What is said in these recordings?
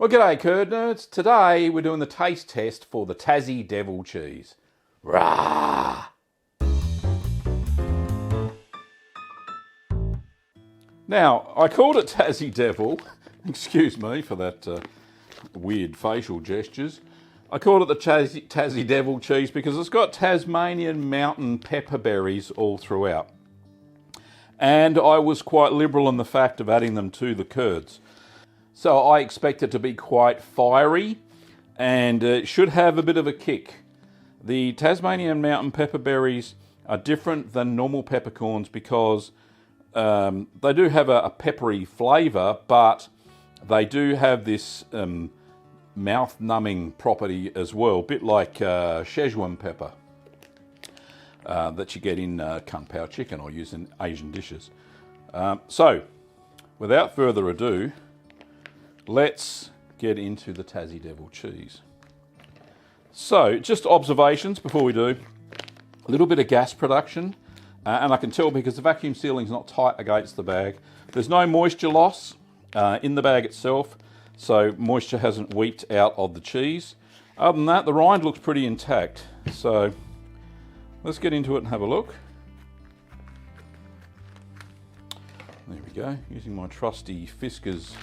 Well, g'day curd nerds. Today we're doing the taste test for the Tassie Devil cheese. Rah! Now, I called it Tassie Devil. Excuse me for that weird facial gestures. I called it the Tassie Devil cheese because it's got Tasmanian mountain pepperberries all throughout. And I was quite liberal in the fact of adding them to the curds. So I expect it to be quite fiery and it should have a bit of a kick. The Tasmanian mountain pepperberries are different than normal peppercorns because they do have a peppery flavour, but they do have this mouth-numbing property as well, a bit like Szechuan pepper that you get in Kung Pao chicken or use in Asian dishes. So, without further ado, let's get into the Tassie Devil cheese. So, just observations before we do. A little bit of gas production, and I can tell because the vacuum sealing is not tight against the bag. There's no moisture loss in the bag itself, so moisture hasn't weeped out of the cheese. Other than that, the rind looks pretty intact. So, let's get into it and have a look. There we go, using my trusty Fiskars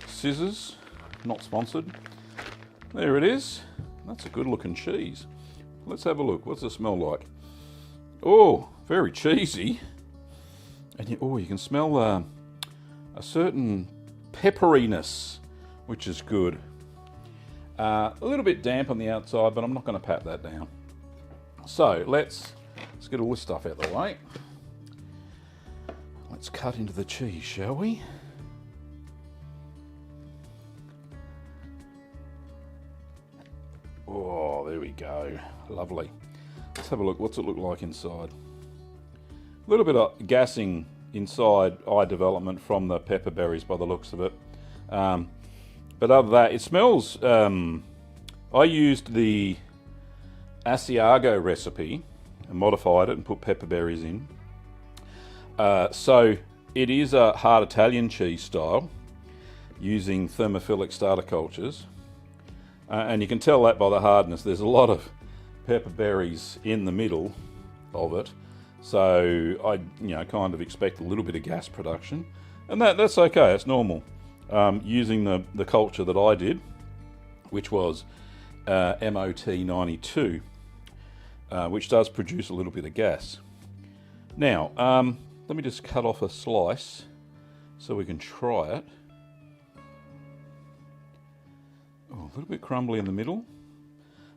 scissors, not sponsored. There it is. That's a good looking cheese. Let's have a look. What's it smell like? Oh, very cheesy. And you can smell a certain pepperiness, which is good. A little bit damp on the outside, but I'm not going to pat that down. So let's get all this stuff out of the way. Let's cut into the cheese, shall we? Oh, there we go. Lovely. Let's have a look. What's it look like inside? A little bit of gassing inside eye development from the pepperberries by the looks of it. But other than that, it smells... I used the Asiago recipe and modified it and put pepperberries in. So it is a hard Italian cheese style using thermophilic starter cultures. And you can tell that by the hardness. There's a lot of pepperberries in the middle of it. So I kind of expect a little bit of gas production. And that's okay, it's normal. Using the culture that I did, which was MOT 92, which does produce a little bit of gas. Now, let me just cut off a slice so we can try it. Oh, a little bit crumbly in the middle,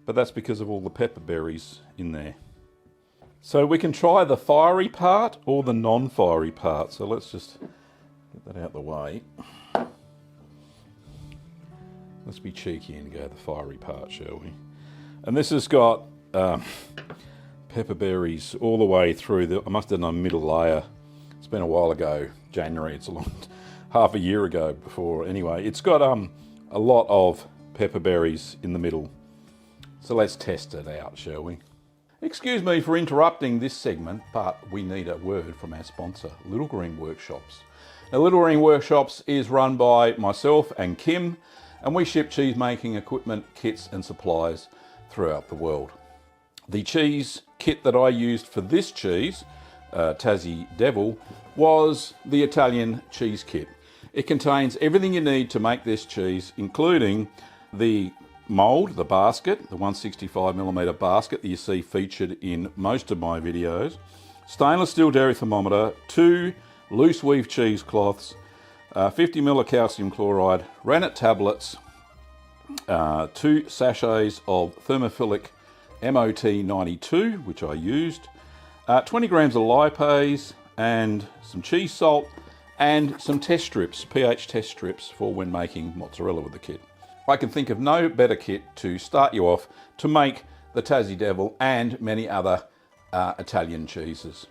but that's because of all the pepperberries in there. So we can try the fiery part or the non-fiery part. So let's just get that out of the way. Let's be cheeky and go the fiery part, shall we? And this has got pepperberries all the way through. I must have done a middle layer. It's been a while ago, January. It's half a year ago before. Anyway, it's got a lot of pepperberries in the middle. So let's test it out, shall we? Excuse me for interrupting this segment, but we need a word from our sponsor, Little Green Workshops. Now, Little Green Workshops is run by myself and Kim, and we ship cheese making equipment, kits and supplies throughout the world. The cheese kit that I used for this cheese, Tassie Devil, was the Italian cheese kit. It contains everything you need to make this cheese, including the mould, the basket, the 165mm basket that you see featured in most of my videos, stainless steel dairy thermometer, 2 loose weave cheesecloths, 50ml of calcium chloride, rennet tablets, 2 sachets of thermophilic MOT 92, which I used, 20 grams of lipase, and some cheese salt, and some test strips, pH test strips for when making mozzarella with the kit. I can think of no better kit to start you off to make the Tassie Devil and many other Italian cheeses.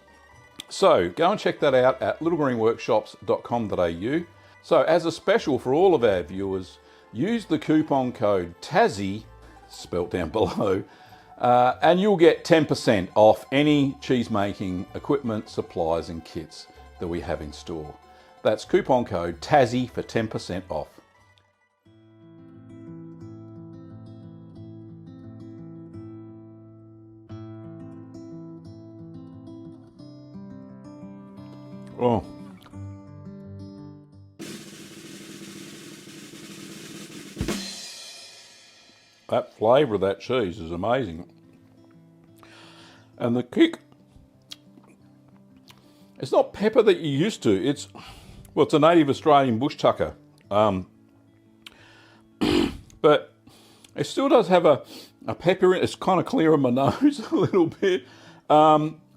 So go and check that out at littlegreenworkshops.com.au. So as a special for all of our viewers, use the coupon code TASSIE, spelt down below, and you'll get 10% off any cheese making equipment, supplies and kits that we have in store. That's coupon code TASSIE for 10% off. Oh. That flavour of that cheese is amazing. And the kick, it's not pepper that you're used to. It's a native Australian bush tucker. But it still does have a pepper in it. It's kind of clear on my nose a little bit.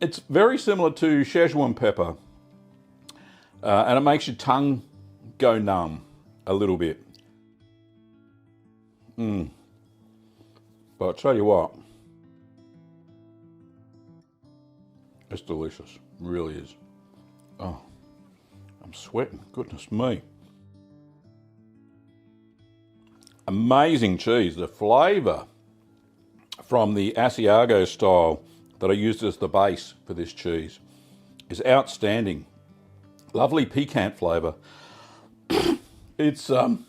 It's very similar to Szechuan pepper. And it makes your tongue go numb a little bit. But I'll tell you what, it's delicious, really is. Oh, I'm sweating, goodness me. Amazing cheese. The flavour from the Asiago style that I used as the base for this cheese is outstanding. Lovely piquant flavour. It's, hang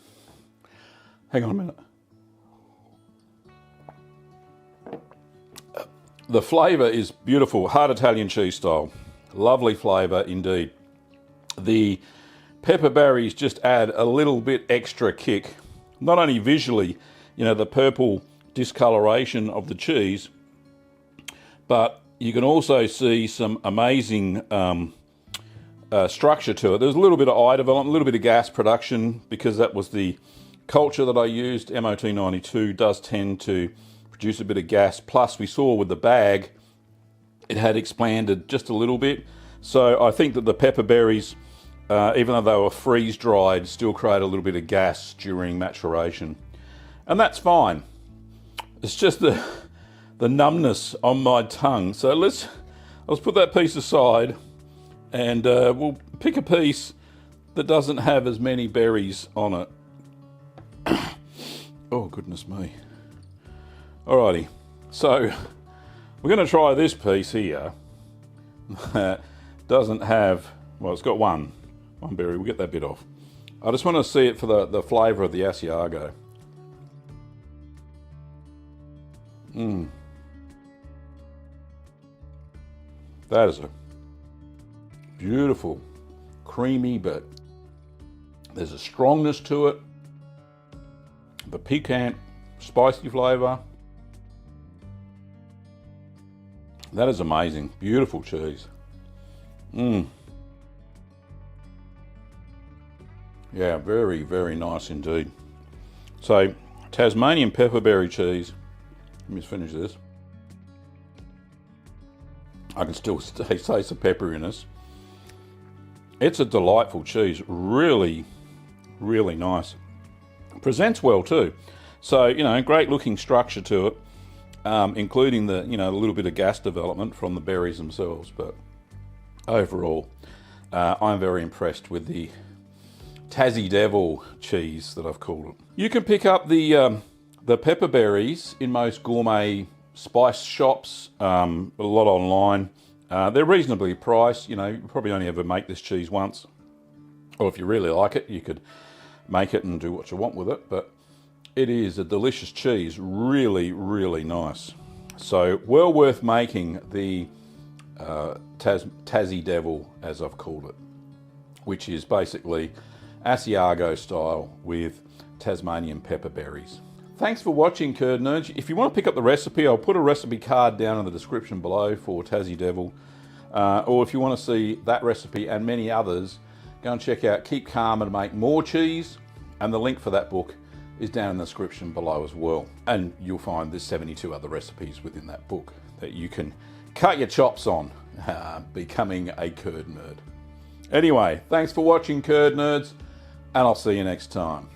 on a minute. The flavour is beautiful, hard Italian cheese style. Lovely flavour indeed. The pepper berries just add a little bit extra kick. Not only visually, the purple discoloration of the cheese, but you can also see some amazing structure to it. There's a little bit of eye development, a little bit of gas production, because that was the culture that I used. MOT92 does tend to produce a bit of gas. Plus, we saw with the bag, it had expanded just a little bit. So I think that the pepper berries, even though they were freeze-dried, still create a little bit of gas during maturation. And that's fine. It's just the numbness on my tongue. So let's put that piece aside, and we'll pick a piece that doesn't have as many berries on it. Oh, goodness me. Alrighty, so we're going to try this piece here that doesn't have, well, it's got one berry. We'll get that bit off. I just want to see it for the flavour of the Asiago. That is a beautiful, creamy, but there's a strongness to it. The piquant, spicy flavour. That is amazing. Beautiful cheese. Yeah, very, very nice indeed. So, Tasmanian pepperberry cheese. Let me just finish this. I can still taste the pepperiness. It's a delightful cheese. Really, really nice. Presents well too. So, great looking structure to it. Including the, a little bit of gas development from the berries themselves. But overall, I'm very impressed with the Tassie Devil cheese that I've called it. You can pick up the pepper berries in most gourmet spice shops, a lot online. They're reasonably priced. You probably only ever make this cheese once. Or if you really like it, you could make it and do what you want with it. But it is a delicious cheese, really, really nice. So well worth making the Tassie Devil, as I've called it, which is basically Asiago style with Tasmanian pepper berries. Thanks for watching, Curd Nerds. If you want to pick up the recipe, I'll put a recipe card down in the description below for Tassie Devil. Or if you want to see that recipe and many others, go and check out Keep Calm and Make More Cheese, and the link for that book is down in the description below as well. And you'll find there's 72 other recipes within that book that you can cut your chops on, becoming a curd nerd. Anyway, thanks for watching, Curd Nerds, and I'll see you next time.